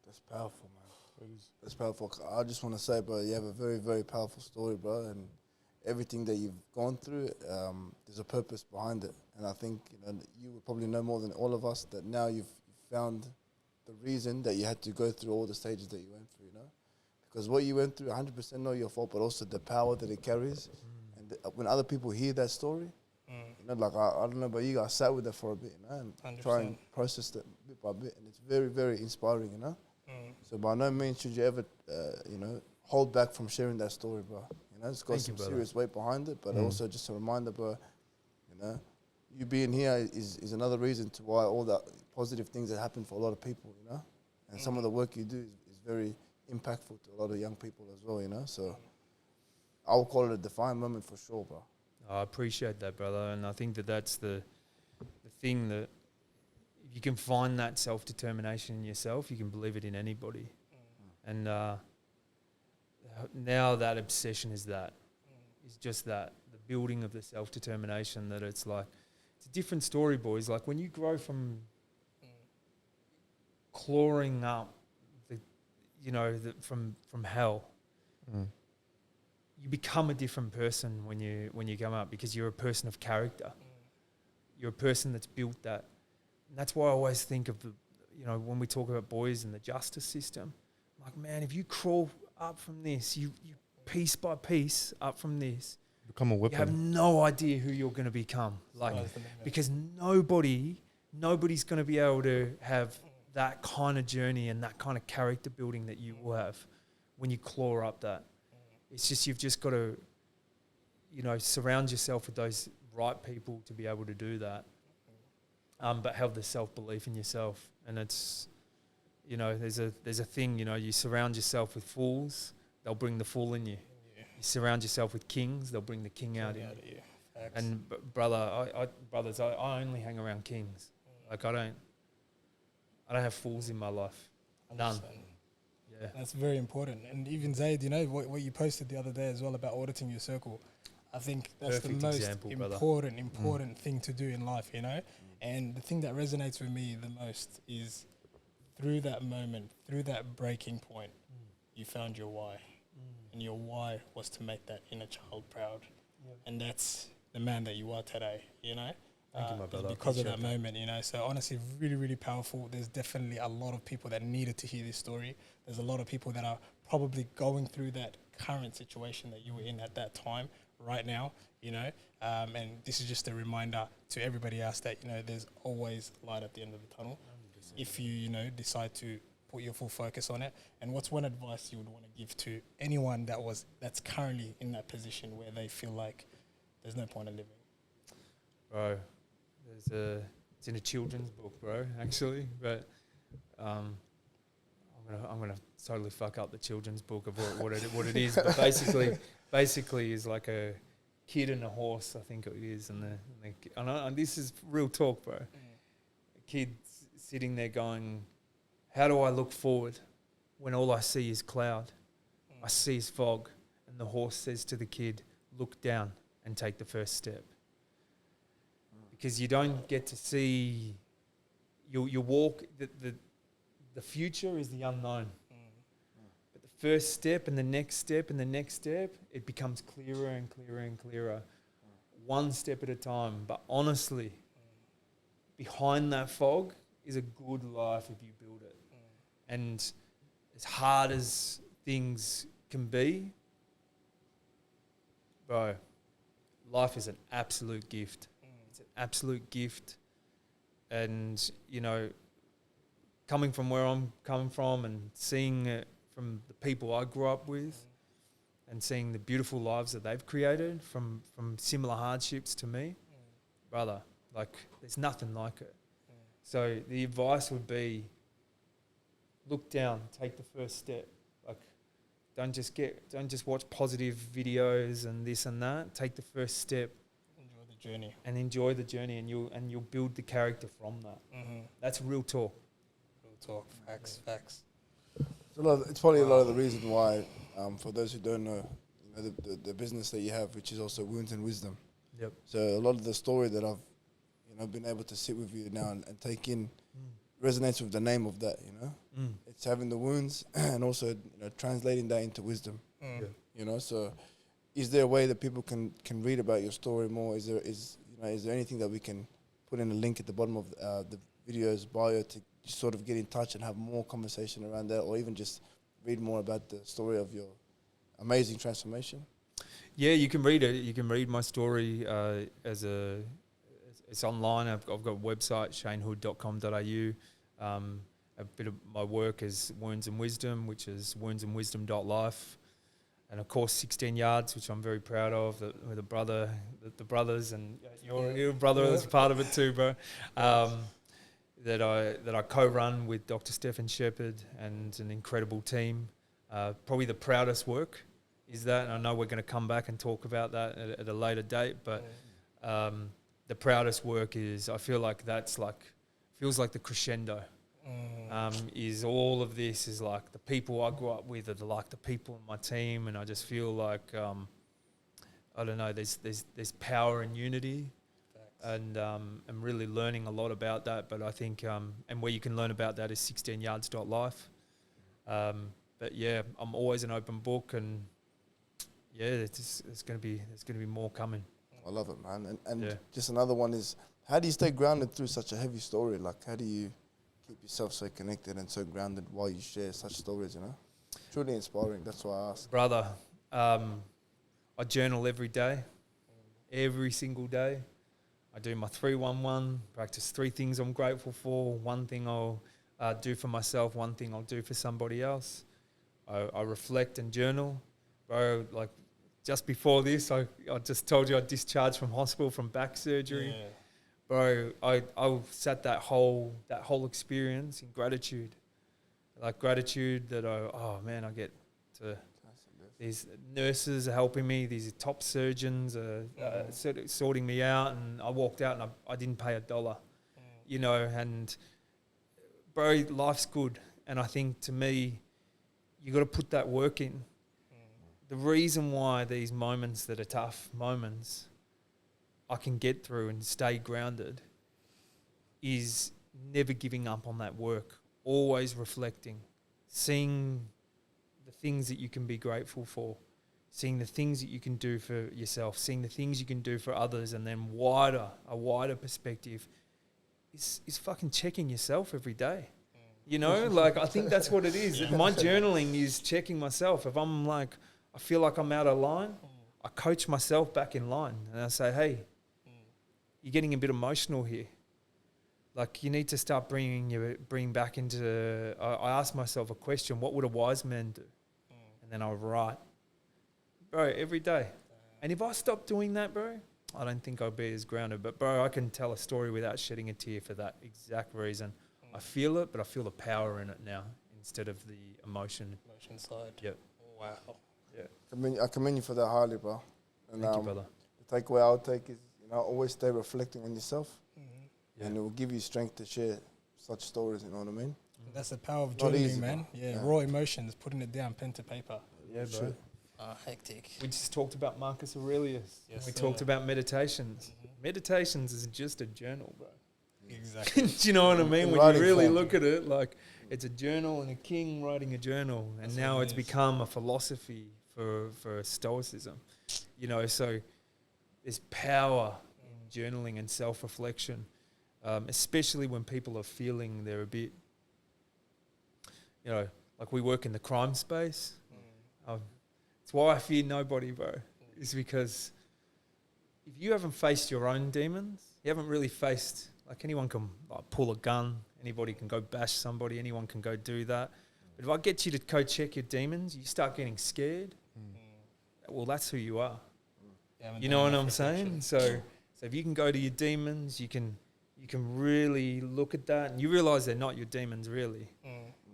[SPEAKER 1] That's powerful, man. That's powerful. I just want to say, bro, you have a very, very powerful story, bro, and everything that you've gone through, there's a purpose behind it. And I think you would probably know more than all of us that now you've found the reason that you had to go through all the stages that you went through, because what you went through, 100% not your fault, but also the power that it carries. And when other people hear that story, like I don't know about you, I sat with it for a bit, and 100%. Try and process it bit by bit, and it's very, very inspiring, So by no means should you ever, hold back from sharing that story, bro. It's got some serious weight behind it, but also just a reminder, bro. You being here is another reason to why all the positive things that happen for a lot of people, and some of the work you do is very impactful to a lot of young people as well, So I would call it a defining moment for sure, bro.
[SPEAKER 2] I appreciate that, brother, and I think that's the thing, that if you can find that self-determination in yourself, you can believe it in anybody. And now that obsession is just that, the building of the self-determination, that it's like, it's a different story, boys. Like when you grow from clawing up, from hell, you become a different person when you come up, because you're a person of character. You're a person that's built that. And that's why I always think of when we talk about boys and the justice system, I'm like, man, if you crawl up from this, you piece by piece up from this,
[SPEAKER 4] become a weapon.
[SPEAKER 2] You have no idea who you're going to become. Like, because nobody's going to be able to have that kind of journey and that kind of character building that you will have when you claw up that. It's just, you've just got to, surround yourself with those right people to be able to do that. But have the self-belief in yourself. And it's, there's a thing, you surround yourself with fools, they'll bring the fool in you. You surround yourself with kings, they'll bring the king out in you. And brothers, I only hang around kings. Like I don't have fools in my life. None. Yeah.
[SPEAKER 3] That's very important. And even Zaid, what you posted the other day as well about auditing your circle. I think that's
[SPEAKER 2] Perfect
[SPEAKER 3] the most
[SPEAKER 2] example,
[SPEAKER 3] important thing to do in life, And the thing that resonates with me the most is through that moment, through that breaking point, you found your why. and your why was to make that inner child proud. And that's the man that you are today, you know?
[SPEAKER 2] Thank you, my brother.
[SPEAKER 3] Because of that moment, you know. So honestly, really, really powerful. There's definitely a lot of people that needed to hear this story. There's a lot of people that are probably going through that current situation that you were in at that time right now, you know. And this is just a reminder to everybody else that, you know, there's always light at the end of the tunnel 100%. If you, you know, decide to put your full focus on it. And what's one advice you would want to give to anyone that's currently in that position where they feel like there's no point in living?
[SPEAKER 2] Bro, it's in a children's book, bro, actually, but I'm gonna totally fuck up the children's book of what it is, but basically is like a kid and a horse, I think it is, and this is real talk, bro. A kid sitting there going, how do I look forward when all I see is cloud? I see is fog. And the horse says to the kid, look down and take the first step. Because you don't get to see, you walk, the future is the unknown. But the first step and the next step and the next step, it becomes clearer and clearer and clearer. One step at a time. But honestly, behind that fog is a good life if you build it. And as hard as things can be, bro, life is an absolute gift. It's an absolute gift. And, you know, coming from where I'm coming from and seeing it from the people I grew up with and seeing the beautiful lives that they've created from similar hardships to me, brother, like, there's nothing like it. So the advice would be, look down, take the first step. Like, don't just watch positive videos and this and that. Take the first step. Enjoy the journey, and you'll build the character from that. That's real talk.
[SPEAKER 3] Facts.
[SPEAKER 1] It's probably a lot of the reason why, for those who don't know, you know, the business that you have, which is also Wounds and Wisdom.
[SPEAKER 2] Yep.
[SPEAKER 1] So a lot of the story that I've, you know, been able to sit with you now and take in resonates with the name of that, you know. It's having the wounds and also, you know, translating that into wisdom. You know, so is there a way that people can read about your story more? Is there anything that we can put in a link at the bottom of the video's bio to sort of get in touch and have more conversation around that, or even just read more about the story of your amazing transformation?
[SPEAKER 2] Yeah, you can read it. You can read my story it's online. I've got a website, shaynehood.com.au. A bit of my work is Wounds and Wisdom, which is woundsandwisdom.life. And of course, 16 Yards, which I'm very proud of, with the brothers, and your brother is part of it too, bro. That I co-run with Dr. Stephen Shepherd and an incredible team. Probably the proudest work is that, and I know we're going to come back and talk about that at a later date, but the proudest work is, I feel like feels like the crescendo. Is all of this is like the people I grew up with are like the people in my team, and I just feel like I don't know, there's power in unity. And I'm really learning a lot about that. But I think and where you can learn about that is 16yards.life. But yeah, I'm always an open book, and yeah, there's going to be more coming.
[SPEAKER 1] I love it, man. And just another one is, how do you stay grounded through such a heavy story? Like, how do you keep yourself so connected and so grounded while you share such stories, you know? Truly inspiring, that's why I ask.
[SPEAKER 2] Brother, I journal every day, every single day. I do my 3-1-1, practice 3 things I'm grateful for, 1 thing I'll do for myself, 1 thing I'll do for somebody else. I reflect and journal. Bro, like, just before this, I just told you I discharged from hospital from back surgery. Yeah. Bro, I sat that whole experience in gratitude. Like, gratitude that I get to, these nurses are helping me, these top surgeons are sorting me out, and I walked out and I didn't pay $1, you know, and bro, life's good. And I think, to me, you got to put that work in. The reason why these moments that are tough moments I can get through and stay grounded is never giving up on that work, always reflecting, seeing the things that you can be grateful for, seeing the things that you can do for yourself, seeing the things you can do for others, and then a wider perspective is fucking checking yourself every day. You know, like, I think that's what it is. My journaling is checking myself. If I'm like, I feel like I'm out of line, I coach myself back in line. And I say, hey, you're getting a bit emotional here. Like, you need to start bring back into, I ask myself a question, what would a wise man do? And then I'll write. Bro, every day. And if I stop doing that, bro, I don't think I'll be as grounded. But, bro, I can tell a story without shedding a tear for that exact reason. I feel it, but I feel the power in it now instead of the emotion.
[SPEAKER 3] Emotion side.
[SPEAKER 2] Yep.
[SPEAKER 3] Wow.
[SPEAKER 2] Yeah.
[SPEAKER 1] I commend you for that highly, bro. And
[SPEAKER 2] Thank you, brother.
[SPEAKER 1] the takeaway I would take is, always stay reflecting on yourself, and it will give you strength to share such stories. You know what I mean?
[SPEAKER 3] That's the power of
[SPEAKER 1] Not
[SPEAKER 3] journaling,
[SPEAKER 1] easy,
[SPEAKER 3] man.
[SPEAKER 1] bro.
[SPEAKER 3] Yeah, raw emotions, putting it down, pen to paper.
[SPEAKER 2] Yeah, bro.
[SPEAKER 3] Hectic.
[SPEAKER 2] We just talked about Marcus Aurelius.
[SPEAKER 3] Yes,
[SPEAKER 2] We
[SPEAKER 3] sir.
[SPEAKER 2] talked about meditations. Meditations is just a journal, bro.
[SPEAKER 3] Exactly.
[SPEAKER 2] Do you know what I mean?
[SPEAKER 1] In
[SPEAKER 2] When you
[SPEAKER 1] writing
[SPEAKER 2] really
[SPEAKER 1] form.
[SPEAKER 2] look at it, like, it's a journal and a king writing a journal. And
[SPEAKER 3] That's
[SPEAKER 2] now
[SPEAKER 3] what it
[SPEAKER 2] it's
[SPEAKER 3] is.
[SPEAKER 2] become a philosophy for Stoicism. So there's power in journaling and self-reflection, especially when people are feeling they're a bit, like, we work in the crime space. It's why I fear nobody, bro. Is because if you haven't faced your own demons, you haven't really faced, like, anyone can, like, pull a gun, anybody can go bash somebody, anyone can go do that. But if I get you to go check your demons, you start getting scared. Well, that's who you are. You know what I'm saying? So if you can go to your demons, you can really look at that, and you realize they're not your demons, really.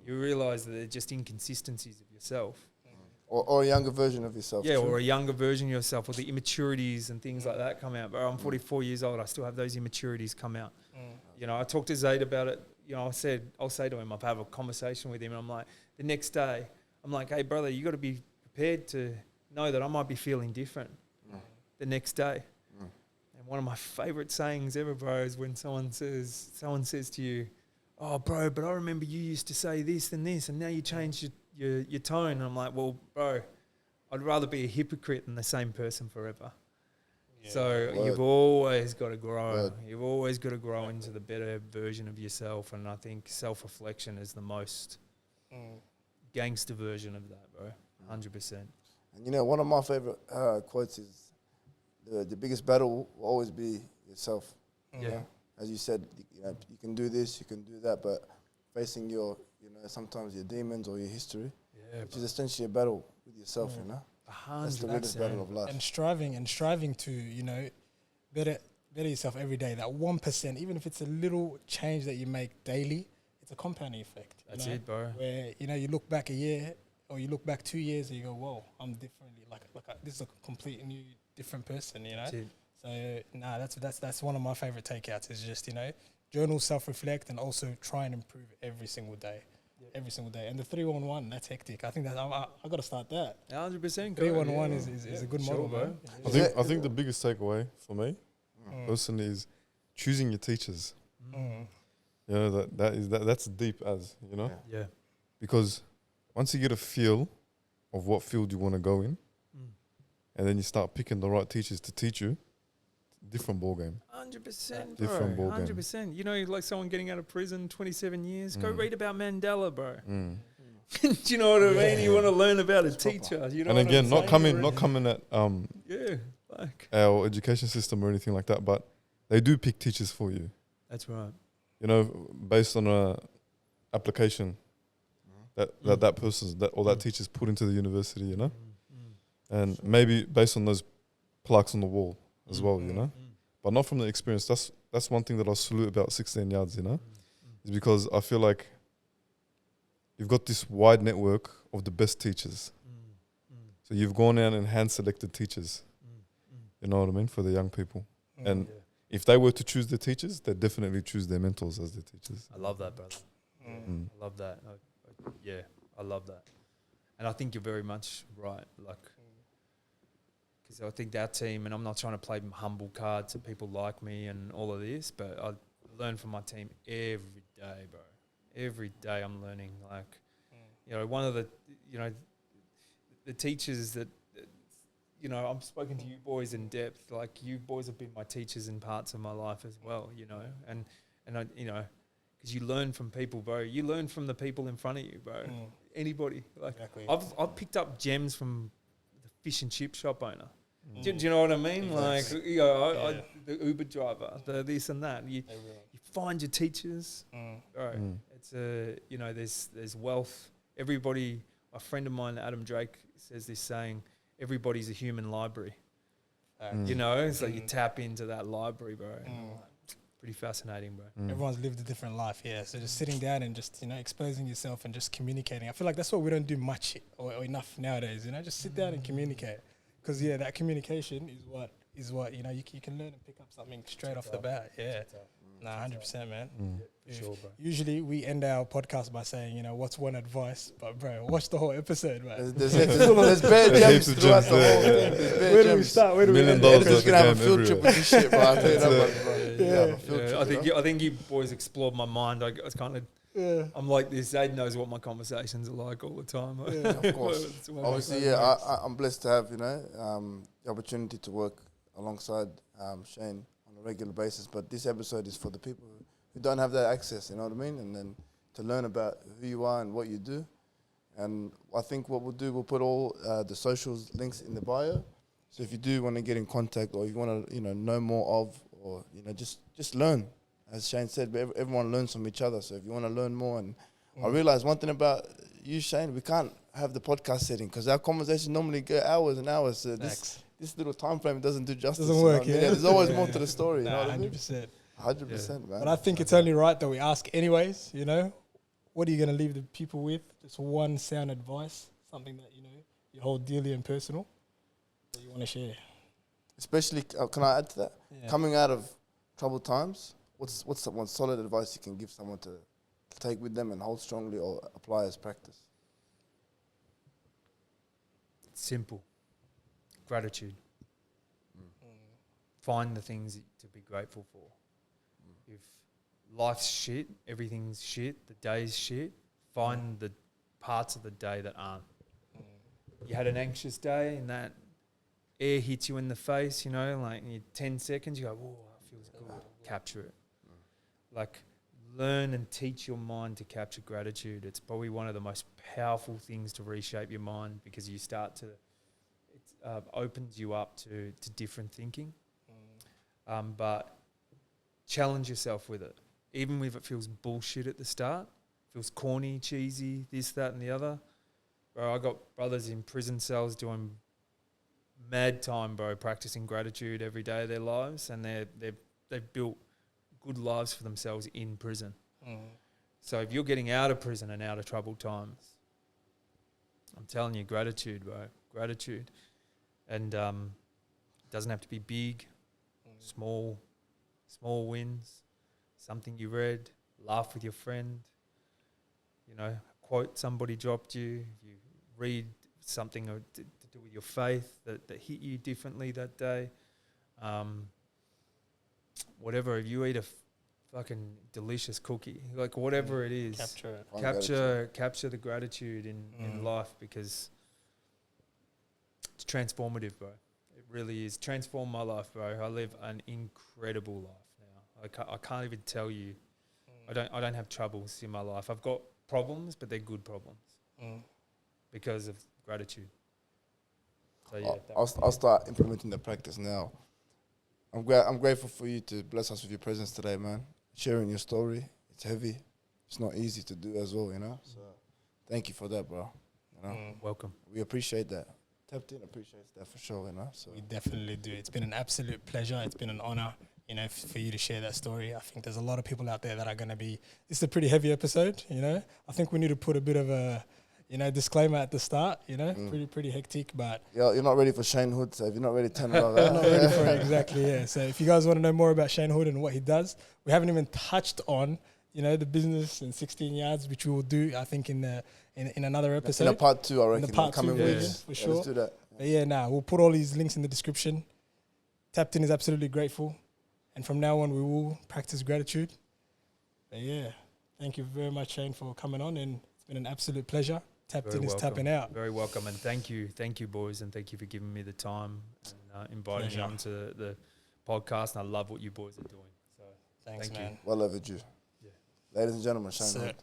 [SPEAKER 2] You realize that they're just inconsistencies of yourself.
[SPEAKER 1] Or a younger version of yourself.
[SPEAKER 2] Yeah, or a younger version of yourself, or the immaturities and things like that come out. But I'm 44 years old. I still have those immaturities come out. I talked to Zaid about it. I'll say to him, I'll have a conversation with him, and I'm like, the next day, I'm like, hey, brother, you got to be prepared to know that I might be feeling different the next day. And one of my favorite sayings ever, bro, is when someone says to you, oh, bro, but I remember you used to say this and this, and now you changed your tone. And I'm like, well, bro, I'd rather be a hypocrite than the same person forever. Yeah. So you've always got to grow.
[SPEAKER 1] Word.
[SPEAKER 2] You've always got to grow into the better version of yourself. And I think self-reflection is the most gangster version of that, bro. 100%.
[SPEAKER 1] And one of my favorite quotes is, the biggest battle will always be yourself.
[SPEAKER 2] Yeah.
[SPEAKER 1] As you said, you can do this, you can do that, but facing your, sometimes your demons or your history, which is essentially a battle with yourself,
[SPEAKER 2] 100%.
[SPEAKER 1] That's the biggest battle of life.
[SPEAKER 3] And striving to, better yourself every day. That 1%, even if it's a little change that you make daily, it's a compounding effect.
[SPEAKER 2] That's it, bro.
[SPEAKER 3] Where, you look back a year or you look back 2 years and you go, whoa, I'm differently, this is a complete new, different person,
[SPEAKER 2] That's it.
[SPEAKER 3] So, that's one of my favorite takeouts is just, journal, self-reflect, and also try and improve every single day. Every single day. And the 3-1-1, that's hectic. I think that I got to start that.
[SPEAKER 2] 100%.
[SPEAKER 3] 3-1-1 is a good model, bro.
[SPEAKER 4] I think the biggest takeaway for me personally is choosing your teachers. That's deep as,
[SPEAKER 2] Yeah.
[SPEAKER 4] Because once you get a feel of what field you want to go in, and then you start picking the right teachers to teach you, different ball game.
[SPEAKER 2] 100%,
[SPEAKER 4] Different
[SPEAKER 2] bro.
[SPEAKER 4] ball game.
[SPEAKER 2] 100%. Like someone getting out of prison, 27 years. Go read about Mandela, bro.
[SPEAKER 4] Mm.
[SPEAKER 2] Do you know what I mean? You want to learn about a teacher. You know
[SPEAKER 4] And
[SPEAKER 2] what
[SPEAKER 4] again,
[SPEAKER 2] I'm
[SPEAKER 4] not
[SPEAKER 2] saying?
[SPEAKER 4] coming at our education system or anything like that, but they do pick teachers for you.
[SPEAKER 2] That's right.
[SPEAKER 4] Based on a application that person's that teacher's put into the university, and maybe based on those plaques on the wall as well, but not from the experience. That's one thing that I salute about 16 Yards, is because I feel like you've got this wide network of the best teachers. So you've gone out and hand-selected teachers, you know what I mean, for the young people. And if they were to choose their teachers, they'd definitely choose their mentors as their teachers.
[SPEAKER 2] I love that, brother. I love that. I love that. And I think you're very much right. Because I think our team, and I'm not trying to play humble cards that people like me and all of this, but I learn from my team every day, bro. Every day I'm learning. One of the, the teachers that you know, I've spoken to you boys in depth. Like, you boys have been my teachers in parts of my life as well, you know, and I, you know, because you learn from people, bro. You learn from the people in front of you, bro. Anybody. Like, exactly. I've picked up gems from the fish and chip shop owner. Do you know what I mean? Exactly. Like, you know, the Uber driver, the this and that. You find your teachers. Right. It's you know, there's wealth. Everybody. A friend of mine, Adam Drake, says this saying: "Everybody's a human library." You know, so you tap into that library, bro. Pretty fascinating, bro.
[SPEAKER 3] Everyone's lived a different life, yeah. So just sitting down and just, you know, exposing yourself and just communicating. I feel like that's what we don't do much or enough nowadays. You know, just sit down and communicate. Because that communication is what you know. You can learn and pick up something straight off the bat. Yeah, 100%, man. Sure, bro. Usually we end our podcast by saying, you know, what's one advice? But bro, watch the whole episode, man.
[SPEAKER 1] There's bare gems throughout the whole thing. Where do we start? Where do we end? We're just gonna have a field trip with this shit, bro. I
[SPEAKER 2] think you boys explored my mind. I was kind of. Yeah. I'm like this. Aiden knows what my conversations are like all the time.
[SPEAKER 1] Yeah, of course. Obviously, I'm blessed to have, you know, the opportunity to work alongside Shayne on a regular basis. But this episode is for the people who don't have that access, you know what I mean? And then to learn about who you are and what you do. And I think what we'll do, we'll put all the socials links in the bio. So if you do want to get in contact or you want to, you know more of, or, you know, just learn. As Shayne said, everyone learns from each other. So if you want to learn more, and I realize one thing about you, Shayne, we can't have the podcast setting because our conversations normally go hours and hours. So this little time frame doesn't do justice.
[SPEAKER 3] Doesn't work,
[SPEAKER 1] yeah. There's always more to the story. You know what I mean?
[SPEAKER 3] 100%.
[SPEAKER 1] 100%, man.
[SPEAKER 3] But I think it's only right that we ask anyways, you know, what are you going to leave the people with? Just one sound advice, something that, you know, you hold dearly and personal that you want to share.
[SPEAKER 1] Especially, can I add to that? Yeah. Coming out of troubled times, what's one solid advice you can give someone to take with them and hold strongly or apply as practice?
[SPEAKER 2] Simple. Gratitude. Find the things to be grateful for. If life's shit, everything's shit, the day's shit, find the parts of the day that aren't. You had an anxious day and that air hits you in the face, you know, like in 10 seconds, you go, whoa, that feels good. Capture it. Like, learn and teach your mind to capture gratitude. It's probably one of the most powerful things to reshape your mind because you start to, it opens you up to different thinking. But challenge yourself with it. Even if it feels bullshit at the start, feels corny, cheesy, this, that, and the other. Bro, I got brothers in prison cells doing mad time, bro, practicing gratitude every day of their lives, and they've built good lives for themselves in prison. So if you're getting out of prison and out of troubled times, I'm telling you, gratitude, bro, gratitude. And it doesn't have to be big, small wins, something you read, laugh with your friend, you know, quote somebody dropped you, you read something to do with your faith that hit you differently that day. Whatever, if you eat a fucking delicious cookie, like whatever it is, capture the gratitude in life, because it's transformative, bro. It really is. Transform my life, bro. I live an incredible life now. I can't even tell you. I don't have troubles in my life. I've got problems, but they're good problems because of gratitude. So yeah,
[SPEAKER 1] I'll start implementing the practice now. I'm grateful for you to bless us with your presence today, man. Sharing your story. It's heavy. It's not easy to do as well, you know. So thank you for that, bro. You know,
[SPEAKER 2] welcome.
[SPEAKER 1] We appreciate that. Tapped in appreciates that for sure, you know. So
[SPEAKER 3] we definitely do. It's been an absolute pleasure. It's been an honor, you know, for you to share that story. I think there's a lot of people out there that are going to be. This is a pretty heavy episode, you know. I think we need to put a bit of a, you know, disclaimer at the start, you know, pretty hectic, but
[SPEAKER 1] yeah, you're not ready for Shayne Hood, so if you're not ready, turn it over.
[SPEAKER 3] I'm not ready for it, exactly, yeah. So if you guys want to know more about Shayne Hood and what he does, we haven't even touched on, you know, the business in 16 yards, which we will do, I think, in another episode.
[SPEAKER 1] In a part 2, I reckon.
[SPEAKER 3] In the part 2 version, for sure.
[SPEAKER 1] Let's do that.
[SPEAKER 3] But yeah, we'll put all these links in the description. Tapped In is absolutely grateful, and from now on, we will practice gratitude. But yeah, thank you very much, Shayne, for coming on, and it's been an absolute pleasure. tapped in is tapping out.
[SPEAKER 2] Very welcome, and thank you, boys, and thank you for giving me the time and inviting me onto the podcast. And I love what you boys are doing. So
[SPEAKER 3] thanks, man.
[SPEAKER 1] Well overdue.
[SPEAKER 2] Yeah.
[SPEAKER 1] Ladies and gentlemen, Shayne Hood.